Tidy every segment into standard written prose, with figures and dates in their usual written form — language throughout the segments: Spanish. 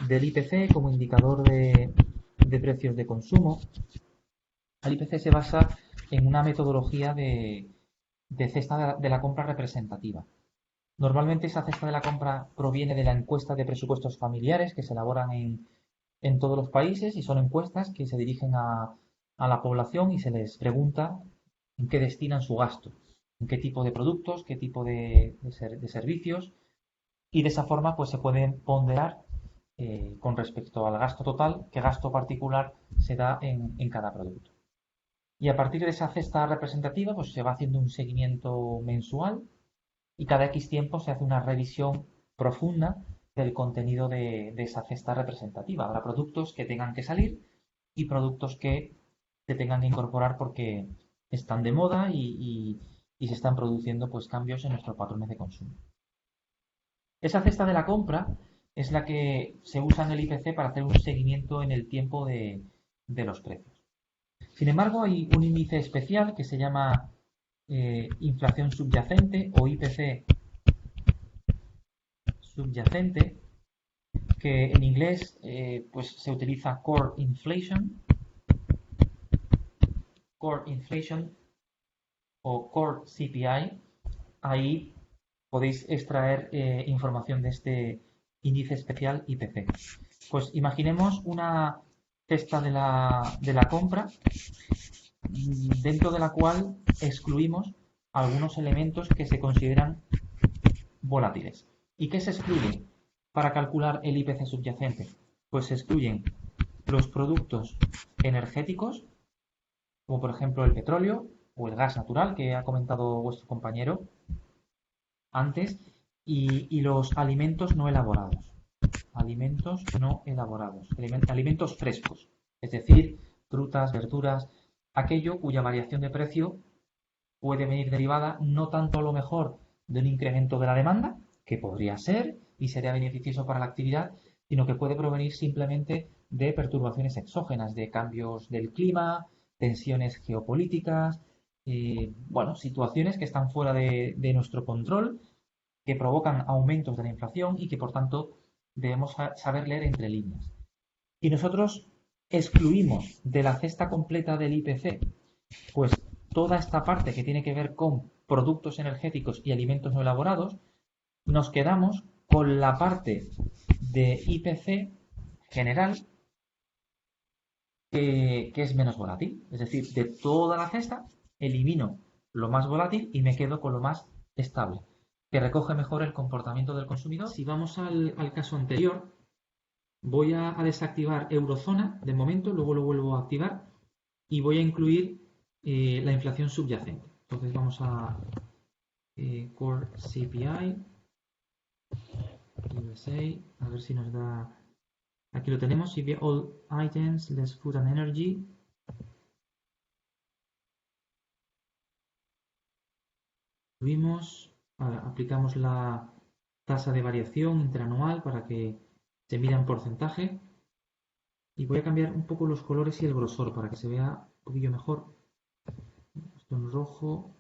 del IPC como indicador de precios de consumo. El IPC se basa en una metodología de cesta de la compra representativa. Normalmente esa cesta de la compra proviene de la encuesta de presupuestos familiares que se elaboran en todos los países y son encuestas que se dirigen a la población y se les pregunta en qué destinan su gasto, en qué tipo de productos, qué tipo de servicios, y de esa forma pues se pueden ponderar con respecto al gasto total, qué gasto particular se da en cada producto. Y a partir de esa cesta representativa pues se va haciendo un seguimiento mensual y cada X tiempo se hace una revisión profunda del contenido de esa cesta representativa. Habrá productos que tengan que salir y productos que se tengan que incorporar porque están de moda y se están produciendo pues cambios en nuestros patrones de consumo. Esa cesta de la compra es la que se usa en el IPC para hacer un seguimiento en el tiempo de los precios. Sin embargo, hay un índice especial que se llama inflación subyacente o IPC subyacente, que en inglés pues se utiliza core inflation o core CPI. Ahí podéis extraer información de este índice especial IPC. Pues imaginemos una cesta de la compra dentro de la cual excluimos algunos elementos que se consideran volátiles. ¿Y qué se excluye para calcular el IPC subyacente? Pues se excluyen los productos energéticos, como por ejemplo el petróleo o el gas natural que ha comentado vuestro compañero antes, y los alimentos no elaborados. Alimentos no elaborados, alimentos frescos, es decir, frutas, verduras, aquello cuya variación de precio puede venir derivada no tanto a lo mejor de un incremento de la demanda, que podría ser y sería beneficioso para la actividad, sino que puede provenir simplemente de perturbaciones exógenas, de cambios del clima, tensiones geopolíticas, bueno, situaciones que están fuera de nuestro control, que provocan aumentos de la inflación y que por tanto debemos saber leer entre líneas. Si nosotros excluimos de la cesta completa del IPC, pues toda esta parte que tiene que ver con productos energéticos y alimentos no elaborados, nos quedamos con la parte de IPC general que es menos volátil. Es decir, de toda la cesta elimino lo más volátil y me quedo con lo más estable, que recoge mejor el comportamiento del consumidor. Si vamos al caso anterior, voy a desactivar eurozona de momento, luego lo vuelvo a activar y voy a incluir la inflación subyacente. Entonces vamos a Core CPI USA, a ver si nos da. Aquí lo tenemos, CPI All Items, Less Food and Energy. Aplicamos la tasa de variación interanual para que se mida en porcentaje. Y voy a cambiar un poco los colores y el grosor para que se vea un poquillo mejor. Esto en rojo.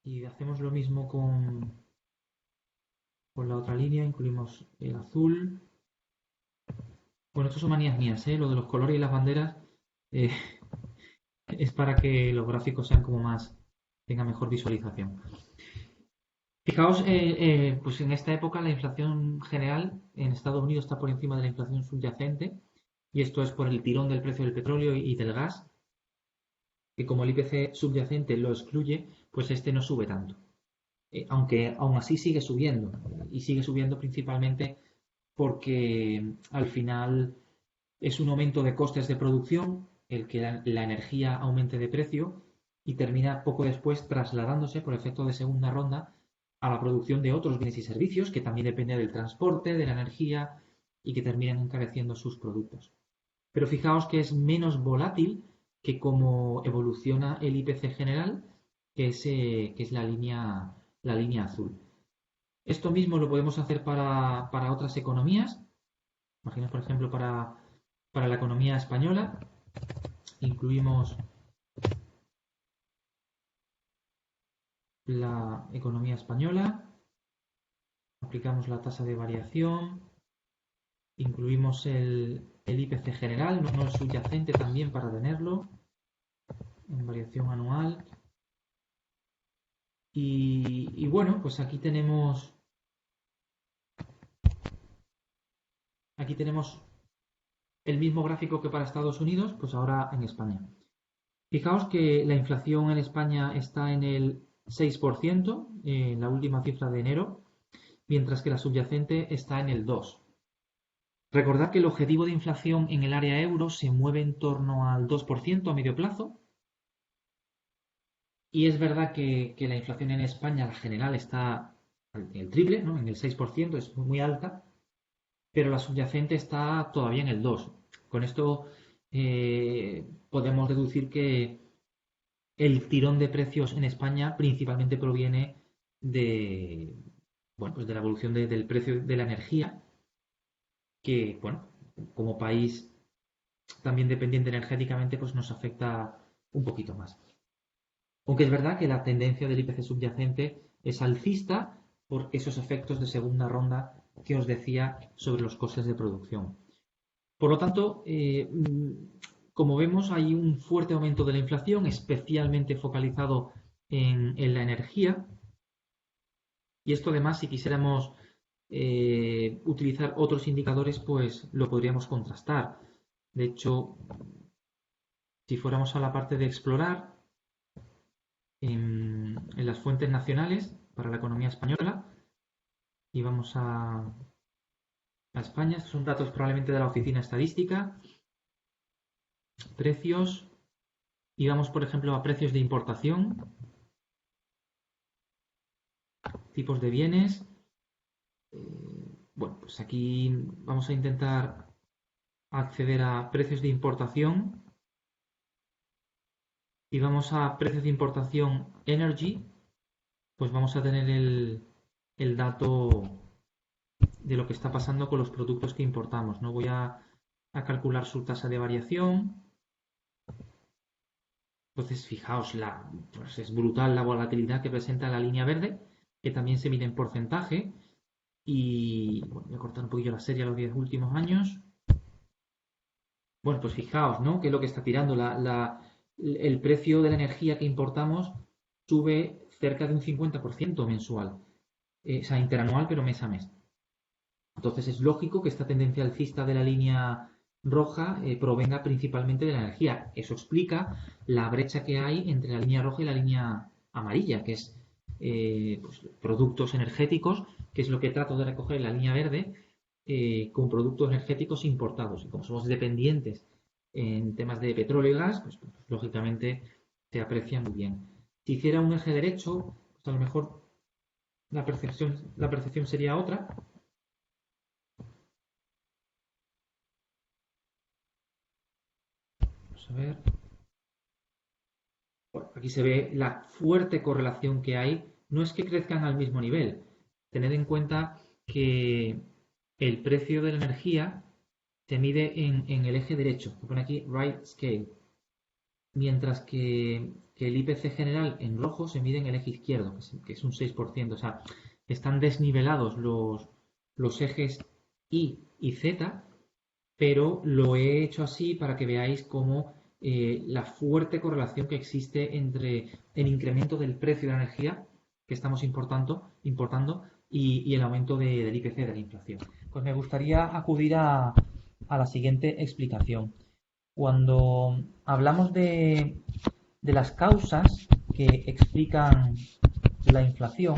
Y hacemos lo mismo con la otra línea, incluimos el azul. Bueno, esto son manías mías, lo de los colores y las banderas es para que los gráficos sean como más, tenga mejor visualización. Fijaos, pues en esta época la inflación general en Estados Unidos está por encima de la inflación subyacente, y esto es por el tirón del precio del petróleo y del gas, que como el IPC subyacente lo excluye, pues este no sube tanto. Aunque aún así sigue subiendo, y sigue subiendo principalmente porque al final es un aumento de costes de producción el que la energía aumente de precio y termina poco después trasladándose por efecto de segunda ronda a la producción de otros bienes y servicios que también dependen del transporte, de la energía y que terminan encareciendo sus productos. Pero fijaos que es menos volátil que como evoluciona el IPC general, que es la línea azul. Esto mismo lo podemos hacer para otras economías. Imaginaos, por ejemplo, para la economía española. Incluimos la economía española. aplicamos la tasa de variación, incluimos el IPC general, no el subyacente también para tenerlo, en variación anual. Y bueno, pues aquí tenemos el mismo gráfico que para Estados Unidos, pues ahora en España. Fijaos que la inflación en España está en el 6%, en la última cifra de enero, mientras que la subyacente está en el 2%. Recordad que el objetivo de inflación en el área euro se mueve en torno al 2% a medio plazo. Y es verdad que la inflación en España, la general, está en el triple, ¿no? En el 6%, es muy alta, pero la subyacente está todavía en el 2%. Con esto podemos deducir que el tirón de precios en España principalmente proviene de, bueno, pues de la evolución del precio de la energía, que, bueno, como país también dependiente energéticamente, pues nos afecta un poquito más. Aunque es verdad que la tendencia del IPC subyacente es alcista por esos efectos de segunda ronda que os decía sobre los costes de producción. Por lo tanto, como vemos, hay un fuerte aumento de la inflación, especialmente focalizado en la energía. Y esto además, si quisiéramos utilizar otros indicadores, pues lo podríamos contrastar. De hecho, si fuéramos a la parte de explorar, en las fuentes nacionales para la economía española, y vamos a España, estos son datos probablemente de la Oficina Estadística, precios, y vamos por ejemplo a precios de importación, tipos de bienes. Bueno, pues aquí vamos a intentar acceder a precios de importación y vamos a precios de importación energy, pues vamos a tener el dato de lo que está pasando con los productos que importamos, ¿no? Voy a calcular su tasa de variación. Entonces, fijaos, pues es brutal la volatilidad que presenta la línea verde, que también se mide en porcentaje. Y bueno, voy a cortar un poquillo la serie a los 10 últimos años. Bueno, pues fijaos, ¿no? Que es lo que está tirando. El precio de la energía que importamos sube cerca de un 50% mensual. O sea, interanual, pero mes a mes. Entonces es lógico que esta tendencia alcista de la línea roja provenga principalmente de la energía. Eso explica la brecha que hay entre la línea roja y la línea amarilla, que es pues, productos energéticos, que es lo que trato de recoger en la línea verde, con productos energéticos importados. Y como somos dependientes en temas de petróleo y gas, pues lógicamente se aprecia muy bien. Si hiciera un eje derecho, pues a lo mejor la percepción sería otra. Vamos a ver. Bueno, aquí se ve la fuerte correlación que hay. No es que crezcan al mismo nivel. Tened en cuenta que el precio de la energía se mide en el eje derecho. Se pone aquí right scale. Mientras que el IPC general en rojo se mide en el eje izquierdo, que es un 6%. O sea, están desnivelados los ejes Y y Z, pero lo he hecho así para que veáis cómo la fuerte correlación que existe entre el incremento del precio de la energía que estamos importando y el aumento del IPC, de la inflación. Pues me gustaría acudir a la siguiente explicación. Cuando hablamos de las causas que explican la inflación,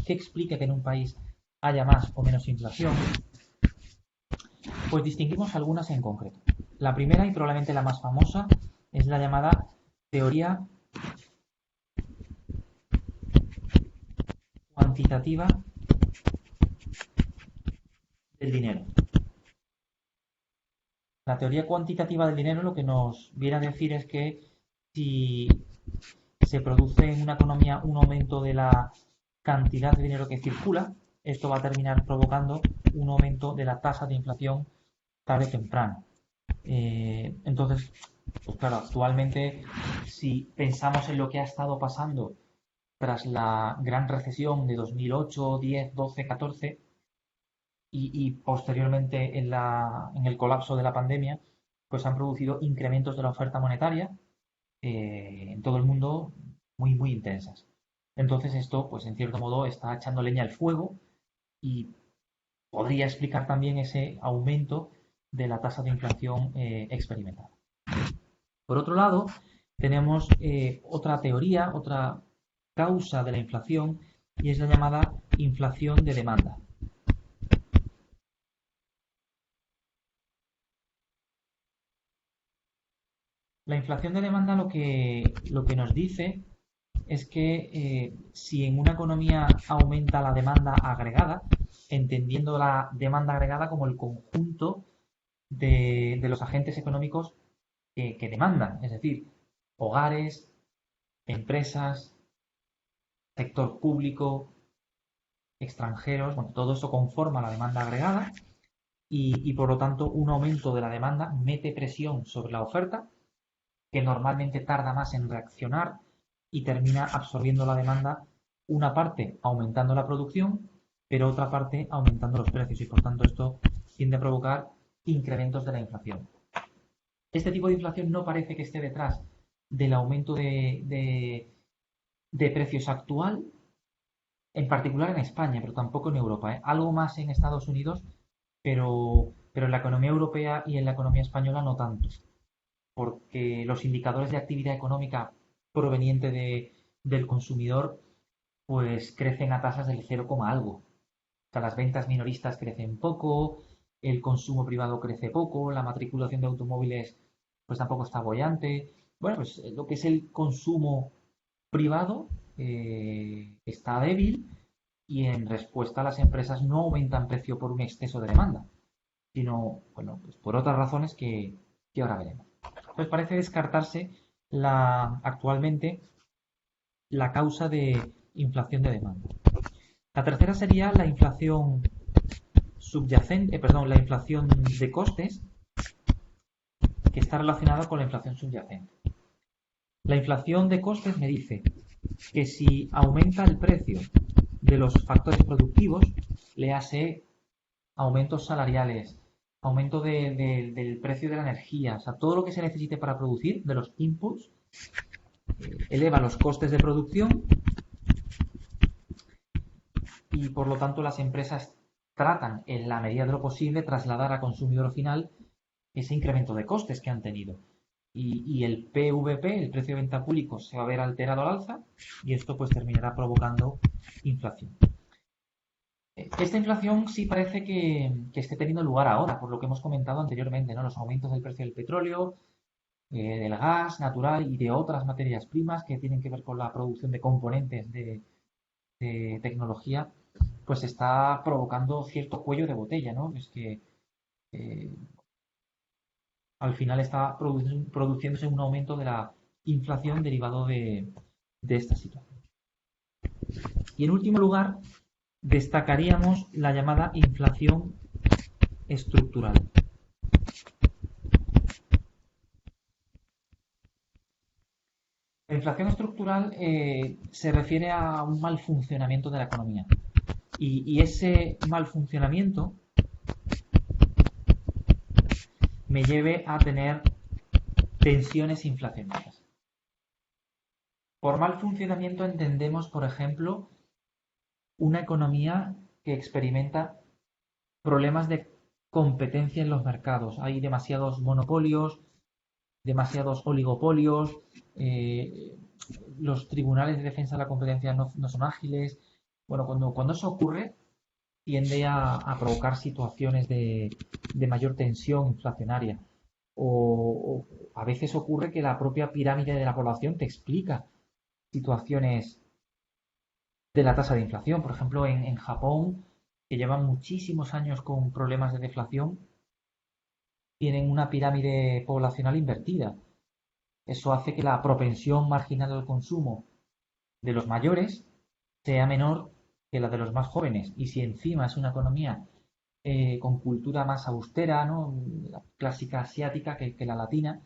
¿qué explica que en un país haya más o menos inflación? Pues distinguimos algunas en concreto. La primera y probablemente la más famosa es la llamada teoría cuantitativa del dinero. La teoría cuantitativa del dinero lo que nos viene a decir es que si se produce en una economía un aumento de la cantidad de dinero que circula, esto va a terminar provocando un aumento de la tasa de inflación tarde o temprano. Entonces, pues claro, actualmente si pensamos en lo que ha estado pasando tras la gran recesión de 2008, 10, 12, 14, y posteriormente en el colapso de la pandemia, pues han producido incrementos de la oferta monetaria en todo el mundo muy, muy intensas. Entonces esto, pues en cierto modo, está echando leña al fuego y podría explicar también ese aumento de la tasa de inflación experimentada. Por otro lado, tenemos otra teoría, otra causa de la inflación, y es la llamada inflación de demanda. La inflación de demanda lo que nos dice es que si en una economía aumenta la demanda agregada, entendiendo la demanda agregada como el conjunto de los agentes económicos que demandan, es decir, hogares, empresas, sector público, extranjeros, bueno, todo eso conforma la demanda agregada y por lo tanto un aumento de la demanda mete presión sobre la oferta, que normalmente tarda más en reaccionar y termina absorbiendo la demanda, una parte aumentando la producción, pero otra parte aumentando los precios y por tanto esto tiende a provocar incrementos de la inflación. Este tipo de inflación no parece que esté detrás del aumento de precios actual, en particular en España, pero tampoco en Europa, ¿eh? Algo más en Estados Unidos, pero en la economía europea y en la economía española no tanto, porque los indicadores de actividad económica proveniente del consumidor pues crecen a tasas del 0, algo. O sea, las ventas minoristas crecen poco, el consumo privado crece poco, la matriculación de automóviles pues tampoco está boyante. Bueno, pues lo que es el consumo privado está débil y en respuesta las empresas no aumentan precio por un exceso de demanda, sino, bueno, pues por otras razones que ahora veremos. Pues parece descartarse actualmente la causa de inflación de demanda. La tercera sería la inflación subyacente, perdón, la inflación de costes, que está relacionada con la inflación subyacente. La inflación de costes me dice que si aumenta el precio de los factores productivos, le hace aumentos salariales, aumento del precio de la energía, o sea, todo lo que se necesite para producir, de los inputs, eleva los costes de producción y por lo tanto las empresas tratan en la medida de lo posible trasladar a consumidor final ese incremento de costes que han tenido. Y el PVP, el precio de venta público, se va a ver alterado al alza y esto pues terminará provocando inflación. Esta inflación sí parece que esté teniendo lugar ahora, por lo que hemos comentado anteriormente, ¿no? Los aumentos del precio del petróleo, del gas natural y de otras materias primas que tienen que ver con la producción de componentes de tecnología, pues está provocando cierto cuello de botella, ¿no? Es que eh, al final está produciéndose un aumento de la inflación derivado de esta situación. Y en último lugar, destacaríamos la llamada inflación estructural. La inflación estructural se refiere a un mal funcionamiento de la economía. Y ese mal funcionamiento me lleve a tener tensiones inflacionarias. Por mal funcionamiento entendemos, por ejemplo, una economía que experimenta problemas de competencia en los mercados. Hay demasiados monopolios, demasiados oligopolios, los tribunales de defensa de la competencia no son ágiles. Bueno, cuando eso ocurre, tiende a provocar situaciones de mayor tensión inflacionaria. O a veces ocurre que la propia pirámide de la población te explica situaciones de la tasa de inflación. Por ejemplo, en Japón, que llevan muchísimos años con problemas de deflación, tienen una pirámide poblacional invertida. Eso hace que la propensión marginal al consumo de los mayores sea menor que la de los más jóvenes. Y si encima es una economía con cultura más austera, ¿no? La clásica asiática que la latina,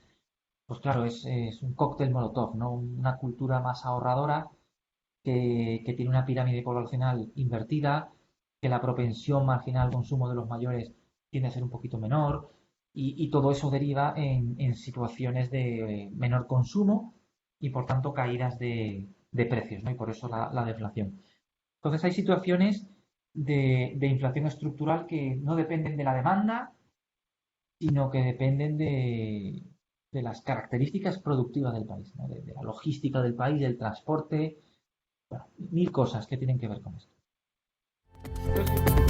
pues claro, es un cóctel molotov, ¿no? Una cultura más ahorradora que tiene una pirámide poblacional invertida, que la propensión marginal al consumo de los mayores tiende a ser un poquito menor y todo eso deriva en situaciones de menor consumo y por tanto caídas de precios, ¿no? Y por eso la deflación. Entonces hay situaciones de inflación estructural que no dependen de la demanda, sino que dependen de las características productivas del país, ¿no? De la logística del país, del transporte, bueno, mil cosas que tienen que ver con esto. Entonces,